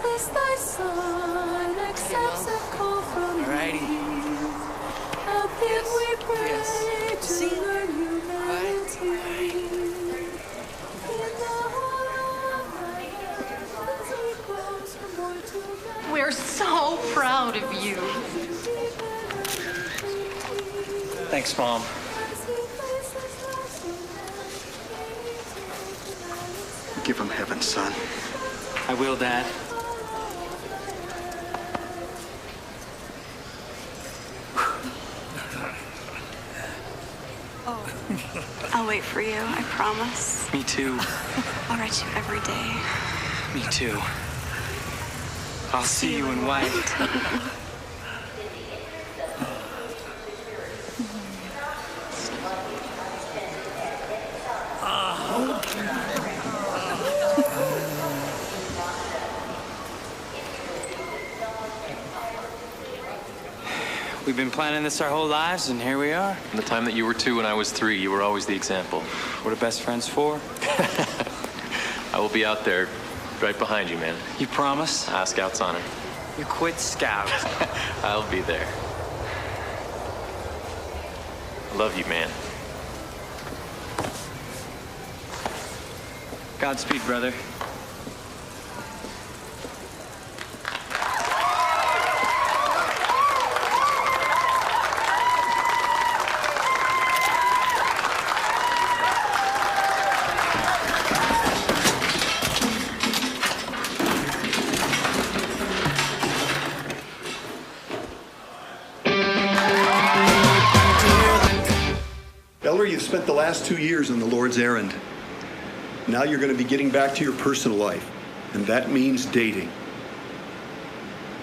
this thy son accepts a call from thee? How can we pray to learn humanity? In the heart of thy hands, as we close from boy to man. We're so proud of you. Thanks, Mom. Give him heaven, son. I will, Dad. Oh, I'll wait for you, I promise. Me too. I'll write you every day. Me too. I'll see you in white. We've been planning this our whole lives, and here we are. From the time that you were 2 and I was 3, you were always the example. What are best friends for? I will be out there right behind you, man. You promise? Scout's honor. You quit Scout. I'll be there. I love you, man. Godspeed, brother. Elder, you've spent the last 2 years on the Lord's errand. Now you're going to be getting back to your personal life, and that means dating.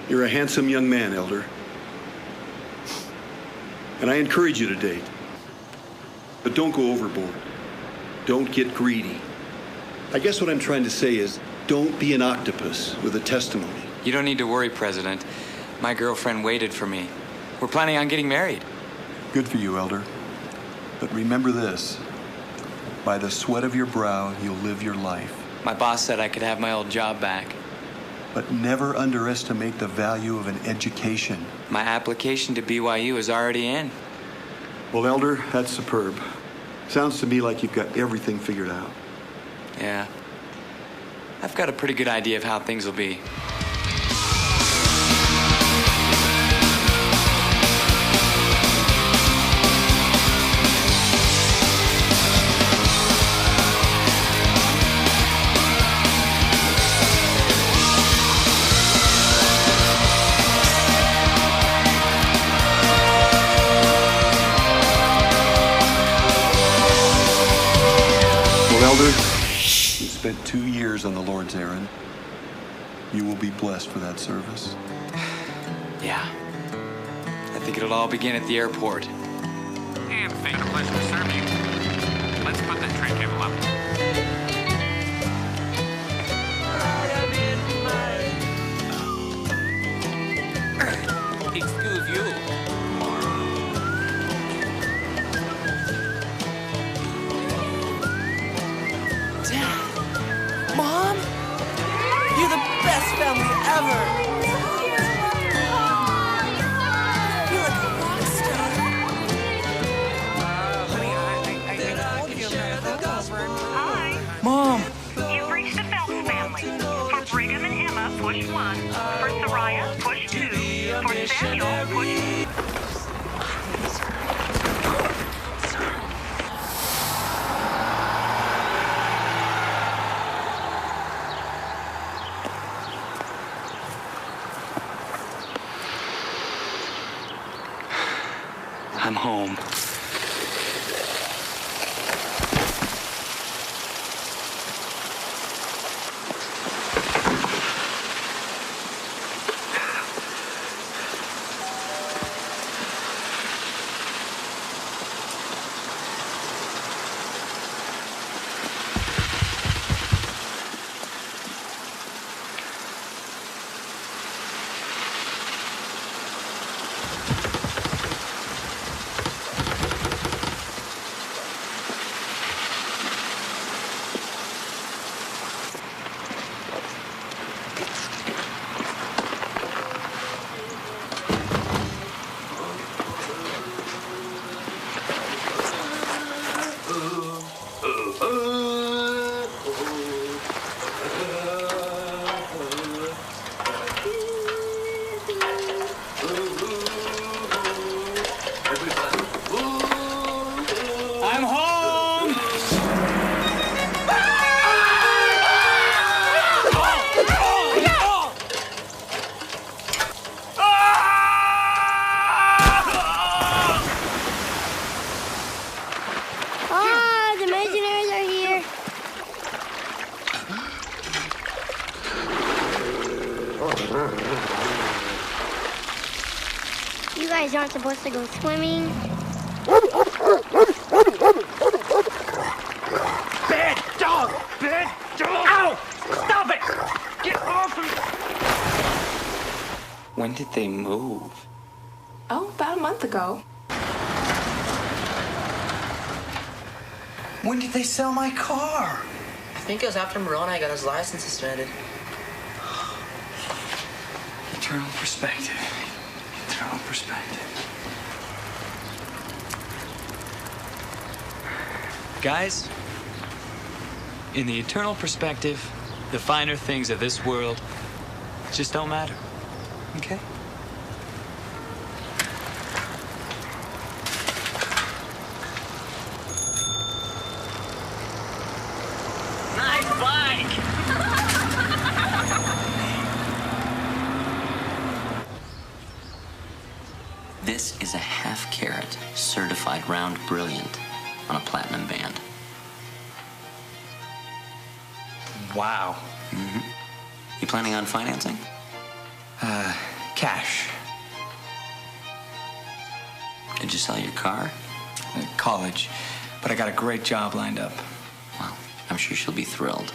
You're a handsome young man, Elder. And I encourage you to date. But don't go overboard. Don't get greedy. I guess what I'm trying to say is, don't be an octopus with a testimony. You don't need to worry, President. My girlfriend waited for me. We're planning on getting married. Good for you, Elder. But remember this. By the sweat of your brow, you'll live your life. My boss said I could have my old job back. But never underestimate the value of an education. My application to BYU is already in. Well, Elder, that's superb. Sounds to me like you've got everything figured out. Yeah. I've got a pretty good idea of how things will be. Elder, you spent 2 years on the Lord's errand. You will be blessed for that service. Yeah. I think it'll all begin at the airport. And it's been a pleasure to serve you. Let's put that tray table up. Excuse you. Mom? You're the best family ever! You're like a rock star. Honey, I'll give you a minute. Hi. Mom! You've reached the Phelps family. For Brigham and Emma, push 1. For Soraya, push 2. For Samuel, push... I'm home. You guys aren't supposed to go swimming. Bad dog! Bad dog! Ow! Stop it! Get off of me! When did they move? Oh, about a month ago. When did they sell my car? I think it was after Moroni got his license suspended. Eternal perspective. Eternal perspective. Guys, in the eternal perspective, the finer things of this world just don't matter. Okay? Nice bike! This is a half-carat, certified round brilliant on a platinum band. Wow. Mm-hmm. You planning on financing? Cash. Did you sell your car? College. But I got a great job lined up. Well, I'm sure she'll be thrilled.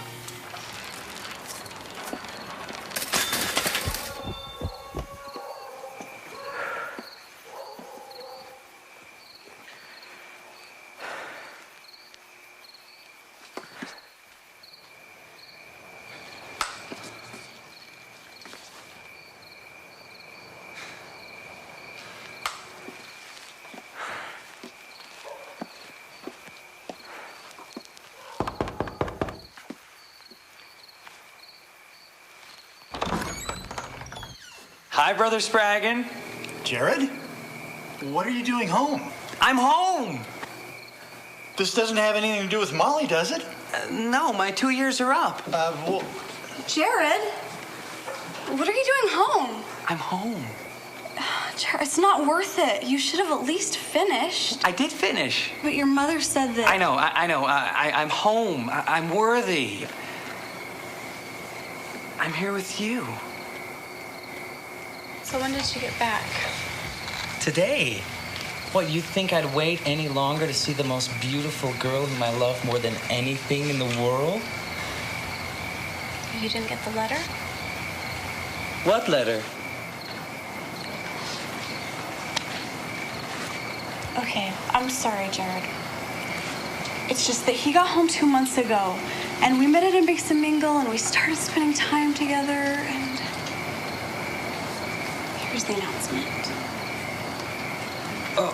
Hi, Brother Spraggan. Jared? What are you doing home? I'm home! This doesn't have anything to do with Molly, does it? No, my 2 years are up. Well... Jared, what are you doing home? I'm home. Jared, it's not worth it. You should have at least finished. I did finish. But your mother said that... I know. I'm home. I'm worthy. I'm here with you. So when did you get back? Today. What, you think I'd wait any longer to see the most beautiful girl whom I love more than anything in the world? You didn't get the letter? What letter? Okay, I'm sorry, Jared. It's just that he got home 2 months ago, and we met at a Mix and Mingle, and we started spending time together, and... Here's the announcement. Oh.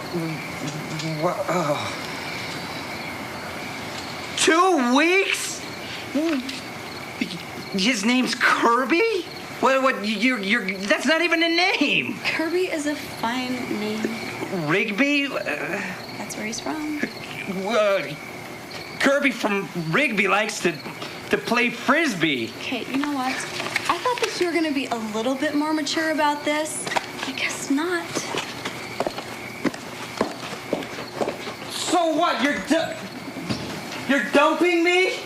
2 weeks? His name's Kirby? What, you're, that's not even a name. Kirby is a fine name. Rigby? That's where he's from. Kirby from Rigby likes to play Frisbee. Okay, you know what? I thought that you were gonna be a little bit more mature about this. I guess not. So what, you're dumping me?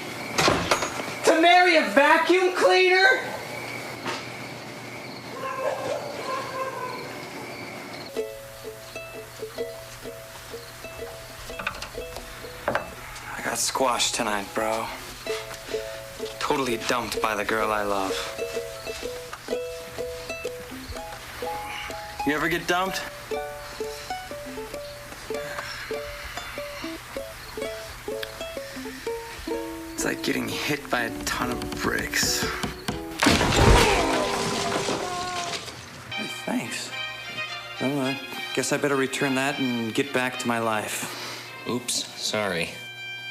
To marry a vacuum cleaner? I got squashed tonight, bro. Totally dumped by the girl I love. You ever get dumped? It's like getting hit by a ton of bricks. Hey, thanks. Well, I guess I better return that and get back to my life. Oops, sorry.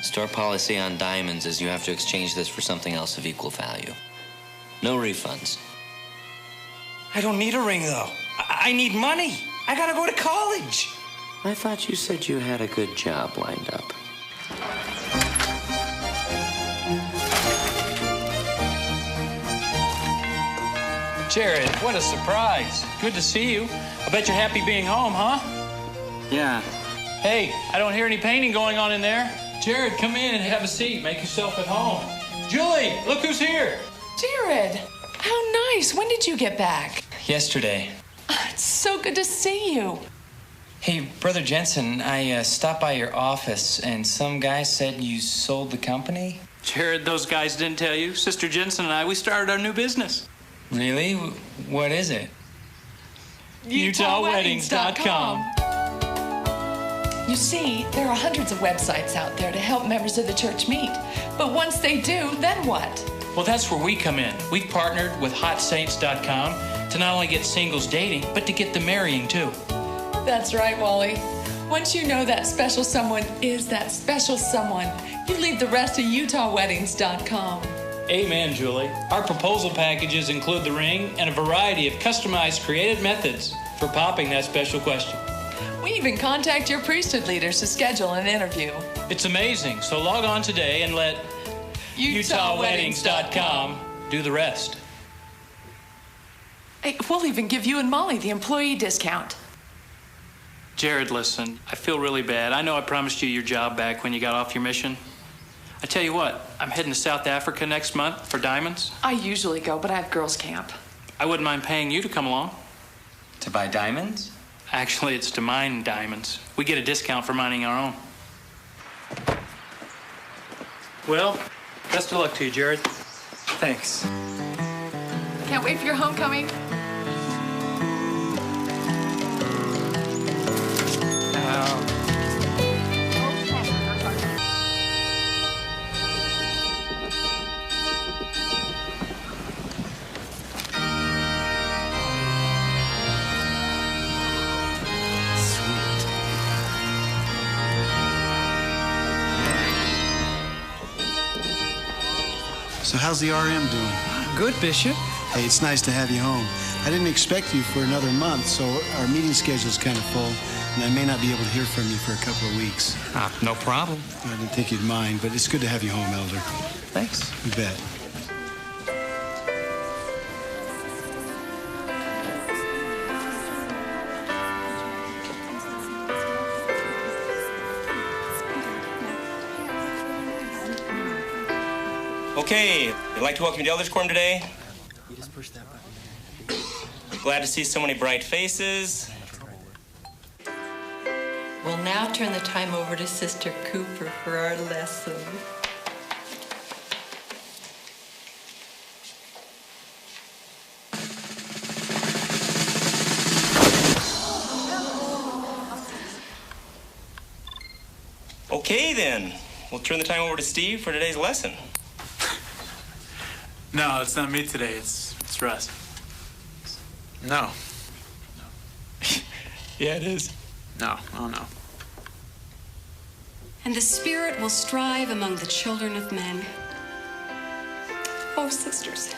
Store policy on diamonds is you have to exchange this for something else of equal value. No refunds. I don't need a ring, though. I need money. I gotta go to college. I thought you said you had a good job lined up. Jared, what a surprise. Good to see you. I bet you're happy being home, huh? Yeah. Hey, I don't hear any painting going on in there. Jared, come in and have a seat. Make yourself at home. Julie, look who's here. Jared, How nice. When did you get back? Yesterday. It's so good to see you. Hey, Brother Jensen, I stopped by your office, and some guy said you sold the company? Jared, those guys didn't tell you. Sister Jensen and I, we started our new business. Really? What is it? UtahWeddings.com. You see, there are hundreds of websites out there to help members of the church meet. But once they do, then what? Well, that's where we come in. We've partnered with HotSaints.com to not only get singles dating, but to get them marrying, too. That's right, Wally. Once you know that special someone is that special someone, you leave the rest to UtahWeddings.com. Amen, Julie. Our proposal packages include the ring and a variety of customized creative methods for popping that special question. We even contact your priesthood leaders to schedule an interview. It's amazing. So log on today and let UtahWeddings.com do the rest. Hey, we'll even give you and Molly the employee discount. Jared, listen, I feel really bad. I know I promised you your job back when you got off your mission. I tell you what, I'm heading to South Africa next month for diamonds. I usually go, but I have girls' camp. I wouldn't mind paying you to come along. To buy diamonds? Actually, it's to mine diamonds. We get a discount for mining our own. Well, best of luck to you, Jared. Thanks. Can't wait for your homecoming. So how's the RM doing? Good, Bishop. Hey, it's nice to have you home. I didn't expect you for another month, so our meeting schedule's kind of full, and I may not be able to hear from you for a couple of weeks. No problem. I didn't think you'd mind, but it's good to have you home, Elder. Thanks. You bet. Okay, I'd like to welcome you to Elders Quorum today. You just push that button. Glad to see so many bright faces. We'll now turn the time over to Sister Cooper for our lesson. Okay, then. We'll turn the time over to Steve for today's lesson. No, it's not me today. It's Russ. No. Yeah, it is. No. Oh, no. And the Spirit will strive among the children of men. Oh, sisters,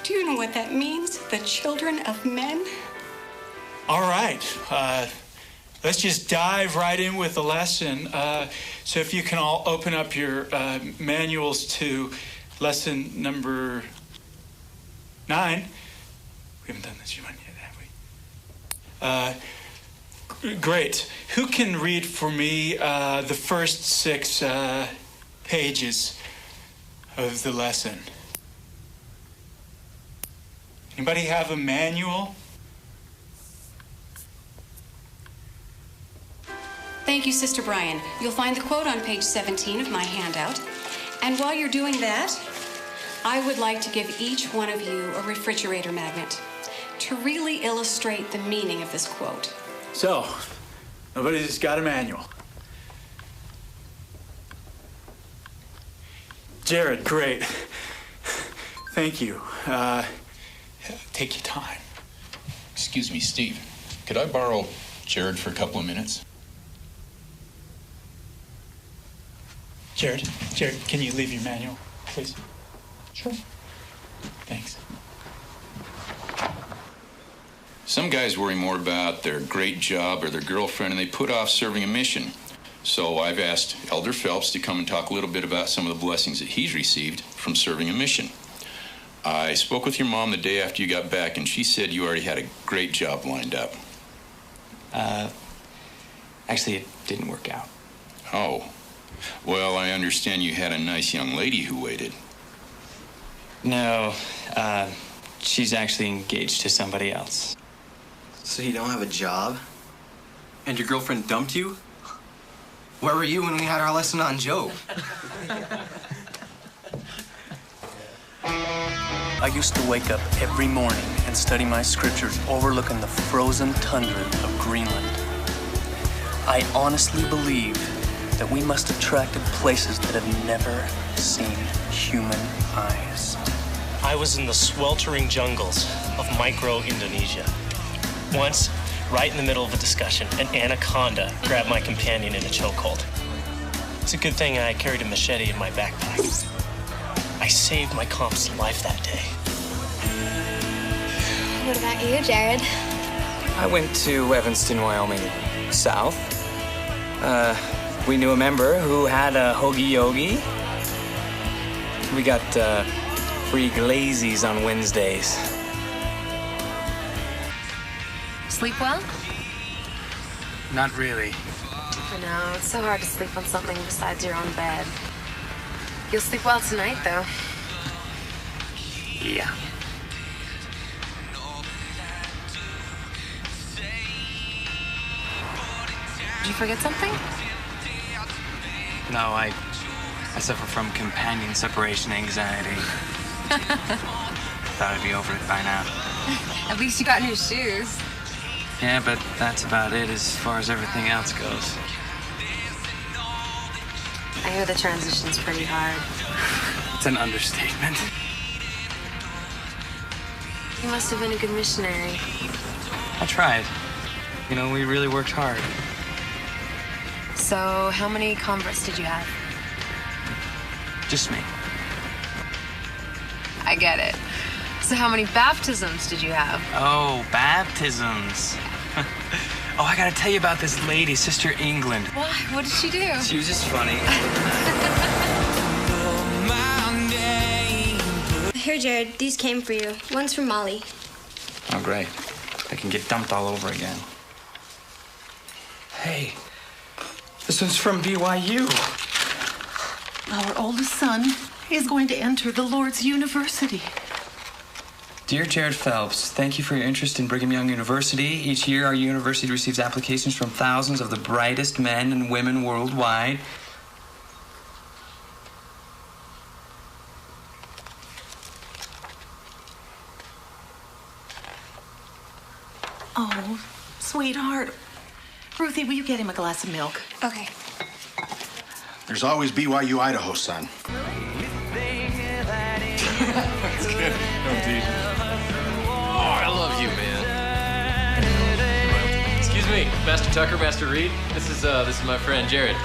do you know what that means? The children of men? All right. Let's just dive right in with the lesson. So if you can all open up your manuals to lesson number 9. We haven't done this one yet, have we? Great. Who can read for me the first 6 pages of the lesson? Anybody have a manual? Thank you, Sister Brian. You'll find the quote on page 17 of my handout. And while you're doing that, I would like to give each one of you a refrigerator magnet to really illustrate the meaning of this quote. So, nobody's got a manual. Jared, great. Thank you. Take your time. Excuse me, Steve. Could I borrow Jared for a couple of minutes? Jared, can you leave your manual, please? Sure. Thanks. Some guys worry more about their great job or their girlfriend, and they put off serving a mission. So I've asked Elder Phelps to come and talk a little bit about some of the blessings that he's received from serving a mission. I spoke with your mom the day after you got back, and she said you already had a great job lined up. Actually, it didn't work out. Oh. Well, I understand you had a nice young lady who waited. No, she's actually engaged to somebody else. So you don't have a job? And your girlfriend dumped you? Where were you when we had our lesson on Job? I used to wake up every morning and study my scriptures overlooking the frozen tundra of Greenland. I honestly believe that we must have attracted places that have never seen human eyes. I was in the sweltering jungles of Micro-Indonesia. Once, right in the middle of a discussion, an anaconda grabbed my companion in a chokehold. It's a good thing I carried a machete in my backpack. I saved my comp's life that day. What about you, Jared? I went to Evanston, Wyoming, south. We knew a member who had a hoagie yogi. We got free glazies on Wednesdays. Sleep well? Not really. I know, it's so hard to sleep on something besides your own bed. You'll sleep well tonight, though. Yeah. Did you forget something? No, I suffer from companion separation anxiety. Thought I'd be over it by now. At least you got new shoes. Yeah, but that's about it as far as everything else goes. I hear the transition's pretty hard. It's an understatement. You must have been a good missionary. I tried. You know, we really worked hard. So, how many converts did you have? Just me. I get it. So, how many baptisms did you have? Oh, baptisms. Oh, I gotta tell you about this lady, Sister England. Why? What did she do? She was just funny. Here, Jared, these came for you. One's from Molly. Oh, great. I can get dumped all over again. Hey, this one's from BYU. Our oldest son is going to enter the Lord's University. Dear Jared Phelps, thank you for your interest in Brigham Young University. Each year, our university receives applications from thousands of the brightest men and women worldwide. Oh, sweetheart. Ruthie, will you get him a glass of milk? Okay. There's always BYU Idaho, son. That's good. Oh, I love you, man. Excuse me, Master Tucker, Master Reed. This is my friend Jared.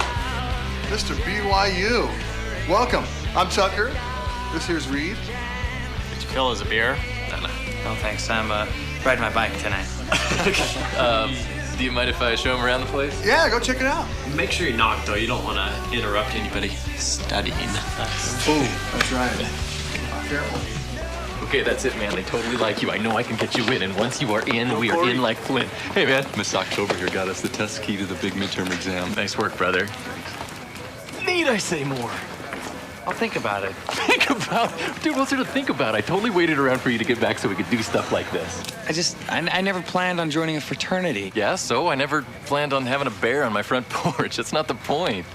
Mr. BYU. Welcome. I'm Tucker. This here's Reed. Did you fill us a beer? No, thanks. I'm riding my bike tonight. Do you mind if I show him around the place? Yeah, go check it out. Make sure you knock, though. You don't want to interrupt anybody studying. Boom. That's right. Careful. Okay, that's it, man. They totally like you. I know I can get you in, and once you are in, we are in like Flint. Hey, man. Miss October here got us the test key to the big midterm exam. Nice work, brother. Need I say more? I'll think about it. Think about? Dude, what's there to think about? I totally waited around for you to get back so we could do stuff like this. I never planned on joining a fraternity. Yeah, so I never planned on having a bear on my front porch. That's not the point.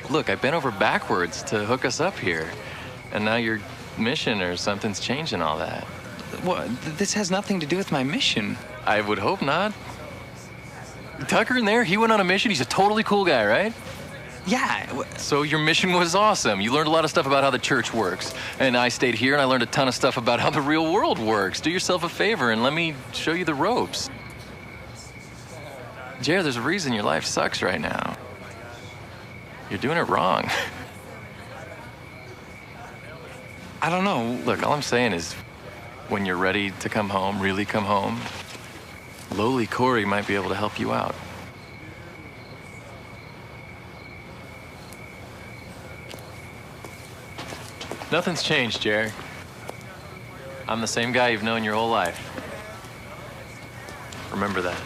Look, I bent over backwards to hook us up here. And now your mission or something's changing all that. What? This has nothing to do with my mission. I would hope not. Tucker in there, he went on a mission. He's a totally cool guy, right? Yeah. So your mission was awesome. You learned a lot of stuff about how the church works. And I stayed here and I learned a ton of stuff about how the real world works. Do yourself a favor and let me show you the ropes. Jared, there's a reason your life sucks right now. You're doing it wrong. I don't know. Look, all I'm saying is when you're ready to come home, really come home, lowly Corey might be able to help you out. Nothing's changed, Jerry. I'm the same guy you've known your whole life. Remember that.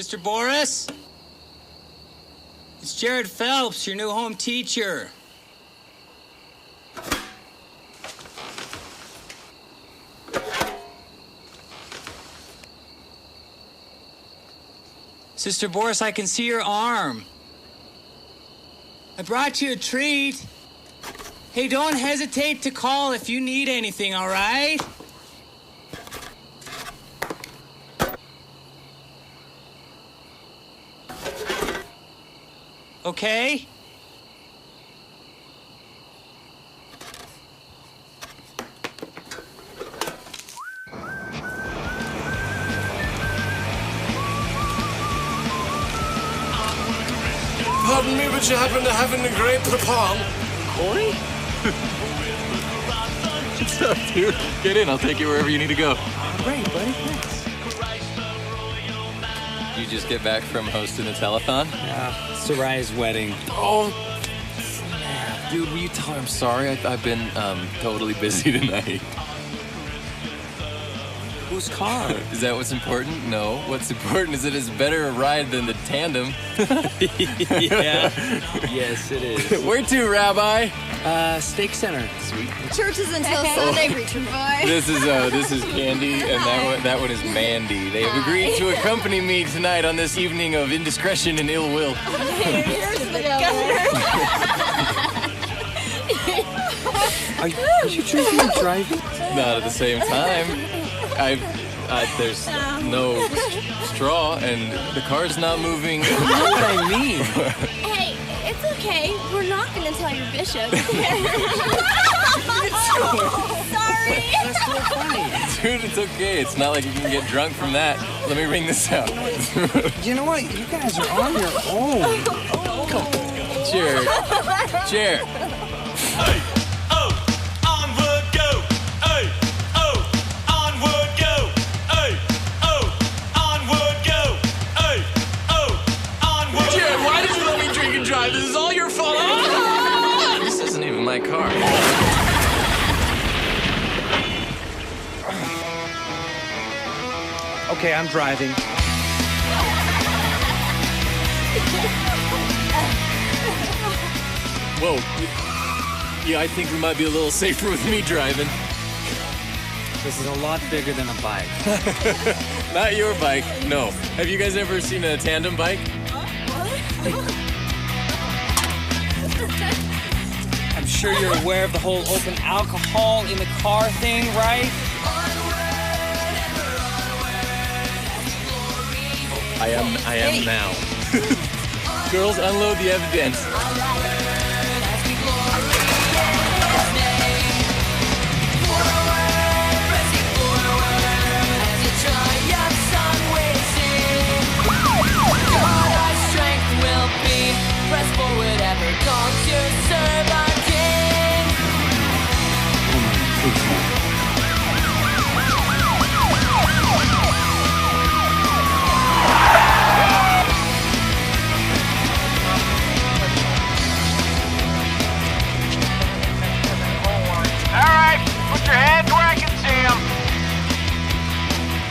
Sister Boris? It's Jared Phelps, your new home teacher. Sister Boris, I can see your arm. I brought you a treat. Hey, don't hesitate to call if you need anything, all right? Okay? Pardon me, but you happen to have a great prepon. Corey? What's up, dude? Get in. I'll take you wherever you need to go. Great, buddy. Thanks. You just get back from hosting a telethon? Yeah, Sarai's wedding. Oh, dude, will you tell her I'm sorry? I've been totally busy tonight. Whose car? Is that what's important? No. What's important is that it's better a ride than the tandem. Yeah. Yes, it is. Where to, Rabbi? Steak Center. Sweet. Church is until Sunday, preacher boy. This is Candy, and that one is Mandy. They have agreed to accompany me tonight on this evening of indiscretion and ill will. Here's the governor. Are you drinking and driving? Not at the same time. There's no straw, and the car's not moving. You know what I mean? Hey, it's okay. We're not going to tell your bishop. Sorry. That's so funny. Dude, it's okay. It's not like you can get drunk from that. Let me ring this out. You know what? You guys are on your own. Come on. Jared. Jared. Hey, oh, onward go. Hey, oh, onward go. Hey, oh, onward go. Hey, oh, onward. Jared, why did you let me drink and drive? This is all your fault. This isn't even my car. Okay, I'm driving. Whoa. Yeah, I think we might be a little safer with me driving. This is a lot bigger than a bike. Not your bike, no. Have you guys ever seen a tandem bike? I'm sure you're aware of the whole open alcohol in the car thing, right? I am now. Girls, unload the evidence.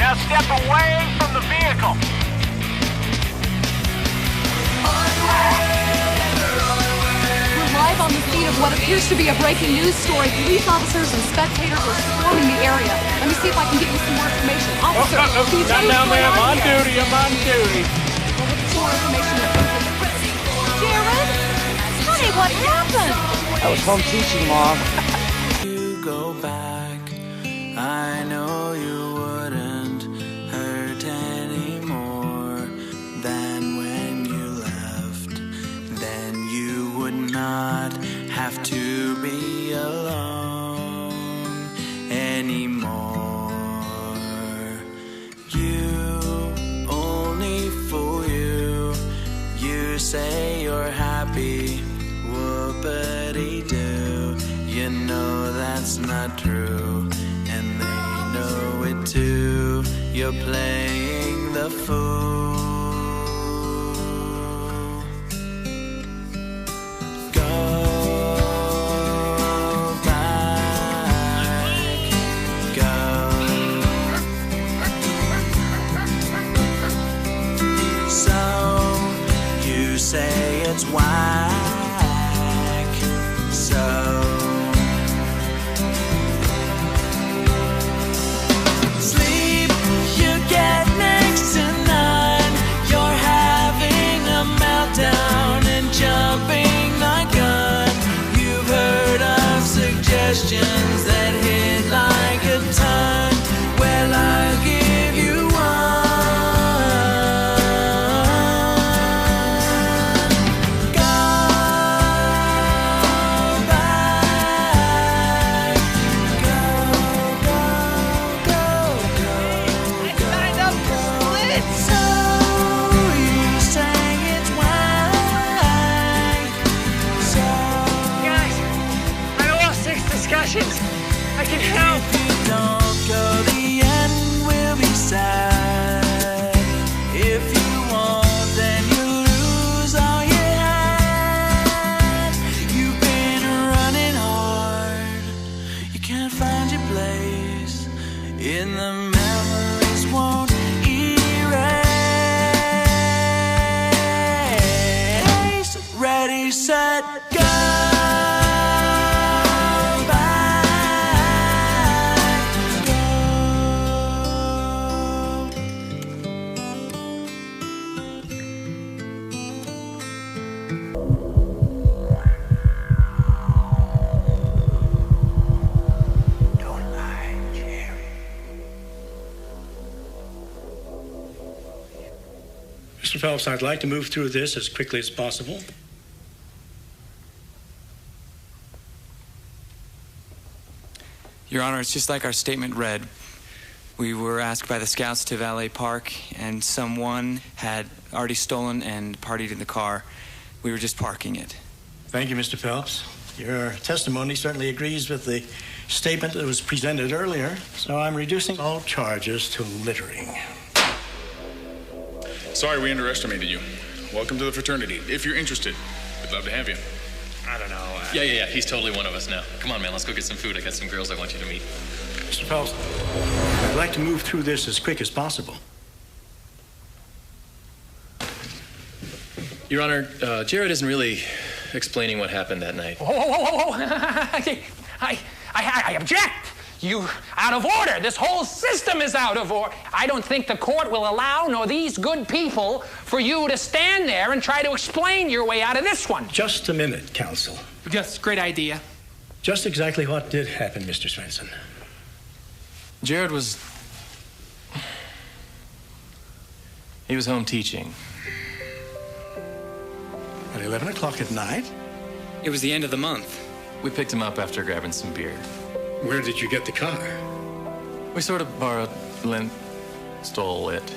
Now step away from the vehicle. We're live on the scene of what appears to be a breaking news story. Police officers and spectators are swarming the area. Let me see if I can get you some more information. Officer, can you tell me what's going on here? I'm on duty. More information. Jared? Honey, what happened? I was home teaching, Mom. You go back. I know you wouldn't hurt any more than when you left. Then you would not have to be alone anymore. You, only for you, you say you're happy, whoopity-doo. You know that's not true. And they know it too. You're playing the fool. Go back. Go. can't find your place in the memories won't erase. Ready, set, go. Mr. Phelps, I'd like to move through this as quickly as possible. Your Honor, it's just like our statement read. We were asked by the scouts to valet park, and someone had already stolen and partied in the car. We were just parking it. Thank you, Mr. Phelps. Your testimony certainly agrees with the statement that was presented earlier, so I'm reducing all charges to littering. Sorry we underestimated you. Welcome to the fraternity. If you're interested, we'd love to have you. I don't know. Yeah. He's totally one of us now. Come on, man. Let's go get some food. I got some girls I want you to meet. Mr. Phelps, I'd like to move through this as quick as possible. Your Honor, Jared isn't really explaining what happened that night. Whoa. I object. You out of order. This whole system is out of order. I don't think the court will allow, nor these good people, for you to stand there and try to explain your way out of this one. Just a minute, counsel. Yes, great idea. Just exactly what did happen, Mr. Swenson? Jared was... He was home teaching. At 11 o'clock at night? It was the end of the month. We picked him up after grabbing some beer. Where did you get the car? We sort of borrowed, stole it.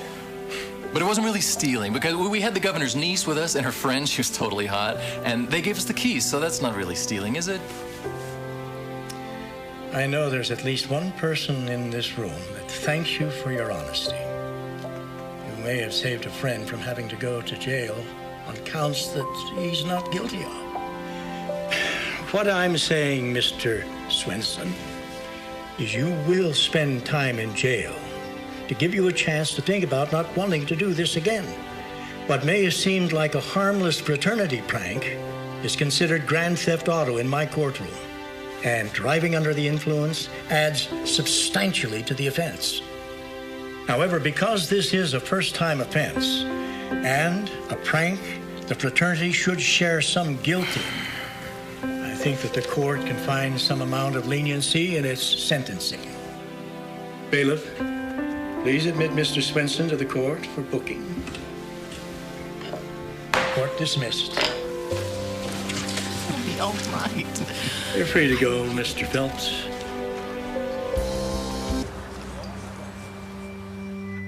But it wasn't really stealing, because we had the governor's niece with us and her friend. She was totally hot, and they gave us the keys, so that's not really stealing, is it? I know there's at least one person in this room that thanks you for your honesty. You may have saved a friend from having to go to jail on counts that he's not guilty of. What I'm saying, Mr. Swenson, is you will spend time in jail to give you a chance to think about not wanting to do this again. What may have seemed like a harmless fraternity prank is considered grand theft auto in my courtroom, and driving under the influence adds substantially to the offense. However, because this is a first-time offense and a prank the fraternity should share some guilt in, I think that the court can find some amount of leniency in its sentencing. Bailiff, please admit Mr. Swenson to the court for booking. Court dismissed. All right. You're free to go, Mr. Phelps.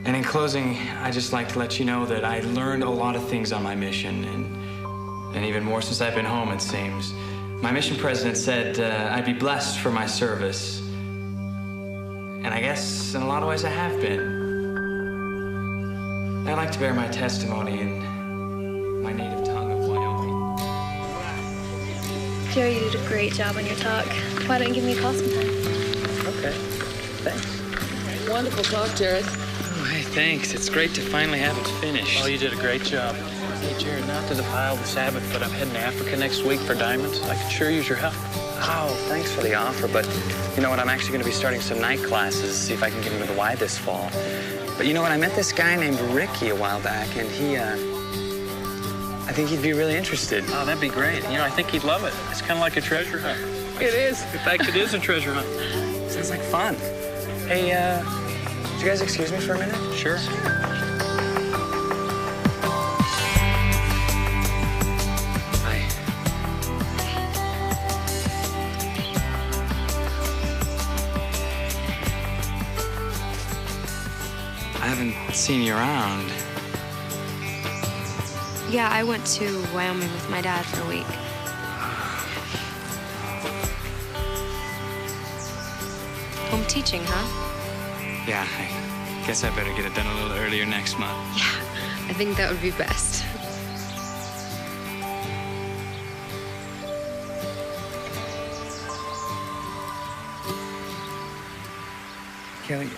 And in closing, I'd just like to let you know that I learned a lot of things on my mission, and even more since I've been home, it seems. My mission president said I'd be blessed for my service. And I guess in a lot of ways I have been. I'd like to bear my testimony in my native tongue of Wyoming. Jerry, you did a great job on your talk. Why don't you give me a call sometime? Okay. Thanks. Wonderful talk, Jared. Oh, hey, thanks. It's great to finally have it finished. Oh, you did a great job. Hey, Jared, not to defile the Sabbath, but I'm heading to Africa next week for diamonds. I could sure use your help. Oh, thanks for the offer, but you know what? I'm actually going to be starting some night classes, see if I can get into the Y this fall. But you know what? I met this guy named Ricky a while back, and I think he'd be really interested. Oh, that'd be great. You know, I think he'd love it. It's kind of like a treasure hunt. It is. In fact, it is a treasure hunt. Sounds like fun. Hey, would you guys excuse me for a minute? Sure. I haven't seen you around. Yeah, I went to Wyoming with my dad for a week. Home teaching, huh? Yeah, I guess I better get it done a little earlier next month. Yeah, I think that would be best. Kelly,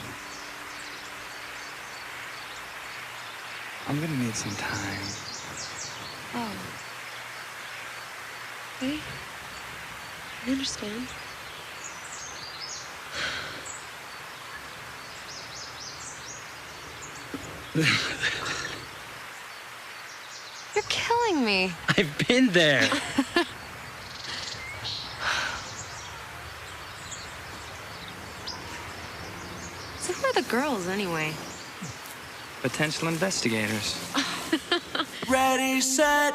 I'm gonna need some time. Oh. Okay. I understand. You're killing me. I've been there. So who are the girls, anyway? Potential investigators. Ready, set,